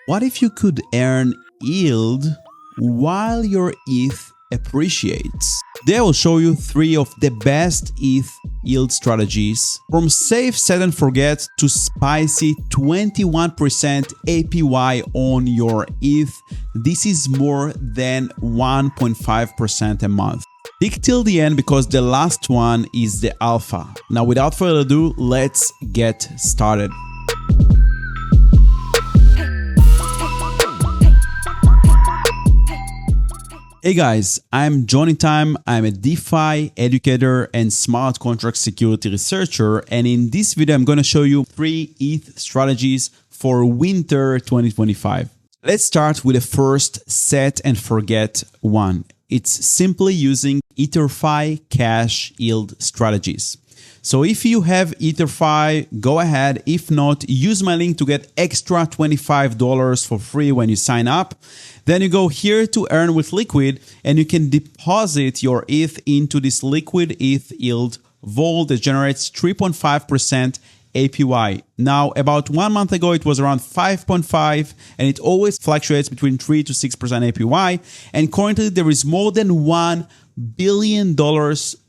What if you could earn yield while your ETH appreciates? Today I will show you 3 of the best ETH yield strategies, from safe set and forget to spicy 21% APY on your ETH. This is more than 1.5% a month. Stick till the end because the last one is the alpha. Now without further ado, let's get started. Hey guys, I'm Johnny Time. I'm a DeFi educator and smart contract security researcher, and in this video I'm going to show you 3 ETH strategies for winter 2025. Let's start with the first set and forget one. It's simply using Etherfi Cash yield strategies. So if you have Etherfi, go ahead. If not, use my link to get extra $25 for free when you sign up. Then you go here to earn with Liquid, and you can deposit your ETH into this Liquid ETH yield vault that generates 3.5% APY. Now, about 1 month ago, it was around 5.5, and it always fluctuates between 3 to 6% APY. And currently, there is more than $1 billion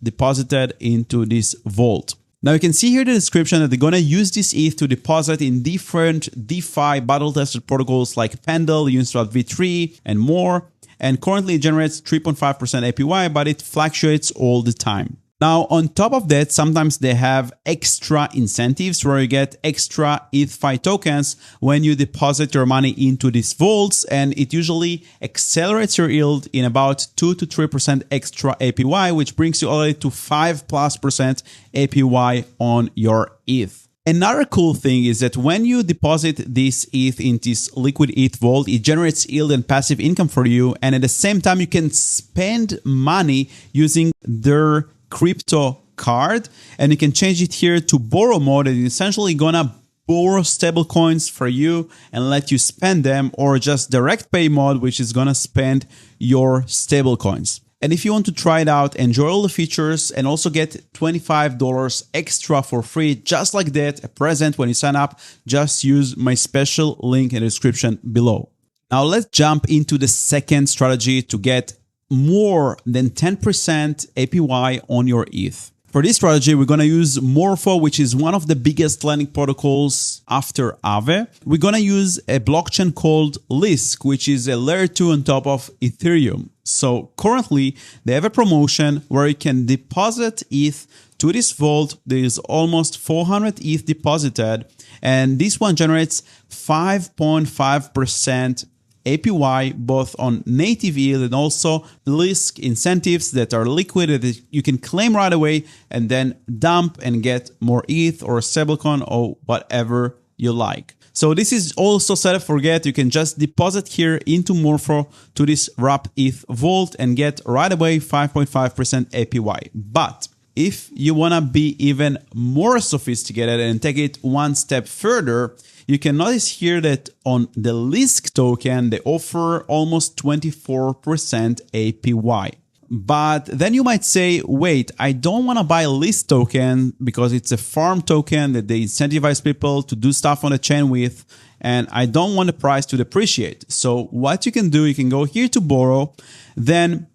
deposited into this vault. Now you can see here the description that they're going to use this ETH to deposit in different DeFi battle-tested protocols like Pendle, Uniswap v3, and more. And currently it generates 3.5% APY, but it fluctuates all the time. Now, on top of that, sometimes they have extra incentives where you get extra Etherfi tokens when you deposit your money into these vaults, and it usually accelerates your yield in about 2 to 3% extra APY, which brings you already to 5+% APY on your ETH. Another cool thing is that when you deposit this ETH into this Liquid ETH vault, it generates yield and passive income for you, and at the same time, you can spend money using their crypto card, and you can change it here to borrow mode, and it's essentially gonna borrow stable coins for you and let you spend them, or just direct pay mode, which is gonna spend your stable coins. And if you want to try it out, enjoy all the features, and also get $25 extra for free, just like that, a present when you sign up, just use my special link in the description below. Now let's jump into the second strategy to get more than 10% APY on your ETH. For this strategy, we're going to use Morpho, which is one of the biggest lending protocols after Aave. We're going to use a blockchain called Lisk, which is a layer 2 on top of Ethereum. So currently, they have a promotion where you can deposit ETH to this vault. There is almost 400 ETH deposited, and this one generates 5.5% APY, both on native yield and also Lisk incentives that are liquid that you can claim right away and then dump and get more ETH or stablecoin or whatever you like. So this is also set and forget. You can just deposit here into Morpho to this wrapped ETH vault and get right away 5.5% APY. But if you want to be even more sophisticated and take it one step further, you can notice here that on the Lisk token, they offer almost 24% APY. But then you might say, wait, I don't want to buy a Lisk token because it's a farm token that they incentivize people to do stuff on the chain with, and I don't want the price to depreciate. So what you can do, you can go here to borrow, then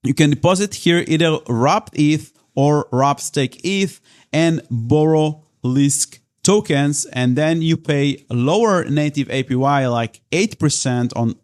you can deposit here either wrapped ETH or wrapped stake ETH and borrow Lisk tokens, and then you pay lower native APY like 8% on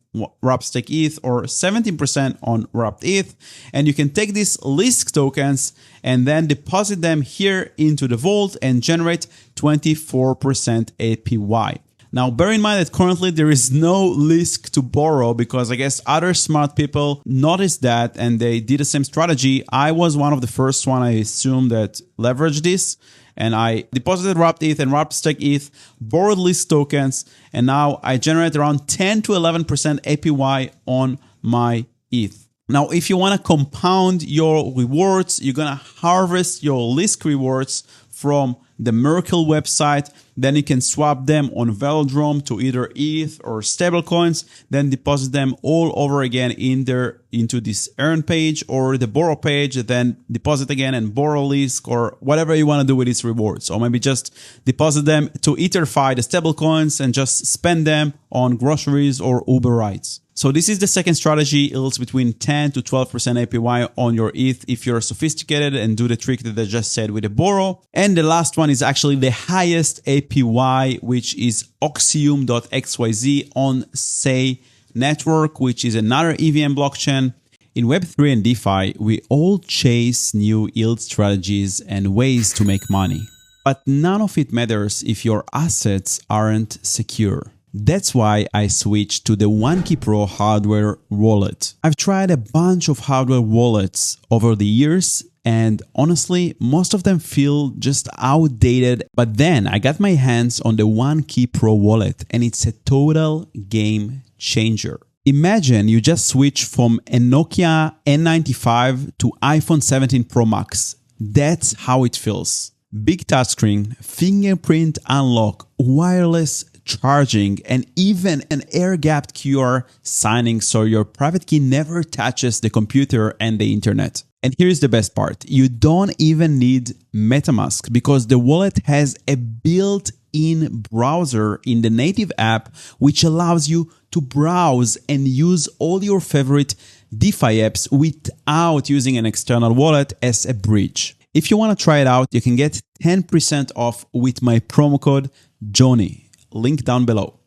wrapped stake ETH or 17% on wrapped ETH, and you can take these Lisk tokens and then deposit them here into the vault and generate 24% APY. Now, bear in mind that currently there is no Lisk to borrow because I guess other smart people noticed that and they did the same strategy. I was one of the first one, I assume, that leveraged this. And I deposited wrapped ETH and wrapped stake ETH, borrowed Lisk tokens, and now I generate around 10 to 11% APY on my ETH. Now, if you want to compound your rewards, you're going to harvest your Lisk rewards from the Merkle website. Then you can swap them on Velodrome to either ETH or stablecoins, then deposit them all over again into this earn page or the borrow page, then deposit again and borrow Lisk or whatever you want to do with these rewards. Or maybe just deposit them to Etherfi, the stablecoins, and just spend them on groceries or Uber rides. So this is the second strategy. It yields between 10 to 12% APY on your ETH if you're sophisticated and do the trick that I just said with the borrow. And the last one is actually the highest APY, which is oxium.xyz on Say network, which is another EVM blockchain. In Web3 and DeFi, we all chase new yield strategies and ways to make money. But none of it matters if your assets aren't secure. That's why I switched to the OneKey Pro hardware wallet. I've tried a bunch of hardware wallets over the years, and honestly, most of them feel just outdated. But then I got my hands on the OneKey Pro wallet, and it's a total game changer. Imagine you just switch from a Nokia N95 to iPhone 17 Pro Max. That's how it feels. Big touchscreen, fingerprint unlock, wireless charging, and even an air-gapped QR signing so your private key never touches the computer and the internet. And here's the best part. You don't even need MetaMask because the wallet has a built-in browser in the native app, which allows you to browse and use all your favorite DeFi apps without using an external wallet as a bridge. If you want to try it out, you can get 10% off with my promo code JOHNNY. Link down below.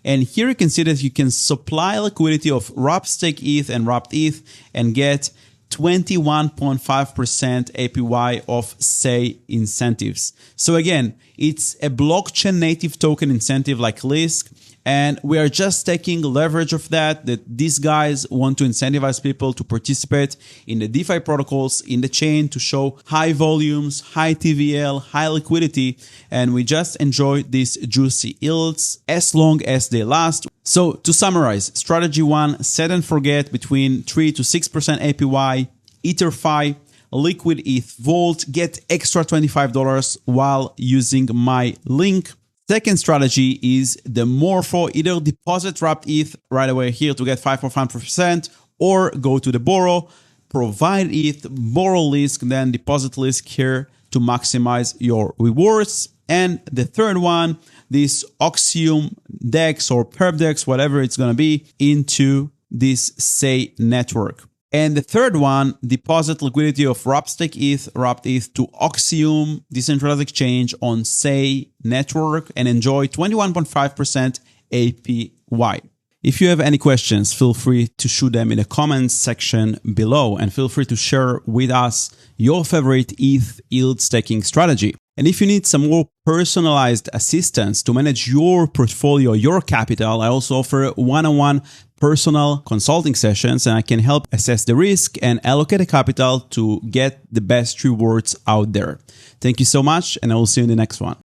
And here you can see that you can supply liquidity of wrapped stake ETH and wrapped ETH and get 21.5% APY of Say incentives. So again, it's a blockchain native token incentive like Lisk. And we are just taking leverage of that these guys want to incentivize people to participate in the DeFi protocols in the chain to show high volumes, high TVL, high liquidity. And we just enjoy these juicy yields as long as they last. So to summarize, strategy 1, set and forget between 3 to 6% APY, Etherfi, liquid ETH Vault, get extra $25 while using my link. Second strategy is the Morpho, either deposit wrapped ETH right away here to get 5.5% or go to the borrow, provide ETH, borrow Lisk, then deposit Lisk here to maximize your rewards. And the third one, this Oxium DEX or Perp DEX, whatever it's going to be, into this Say network. And the third one, deposit liquidity of wrapped stake ETH, wrapped ETH to Oxium, decentralized exchange on Say network and enjoy 21.5% APY. If you have any questions, feel free to shoot them in the comments section below and feel free to share with us your favorite ETH yield staking strategy. And if you need some more personalized assistance to manage your portfolio, your capital, I also offer one-on-one personal consulting sessions, and I can help assess the risk and allocate the capital to get the best rewards out there. Thank you so much, and I will see you in the next one.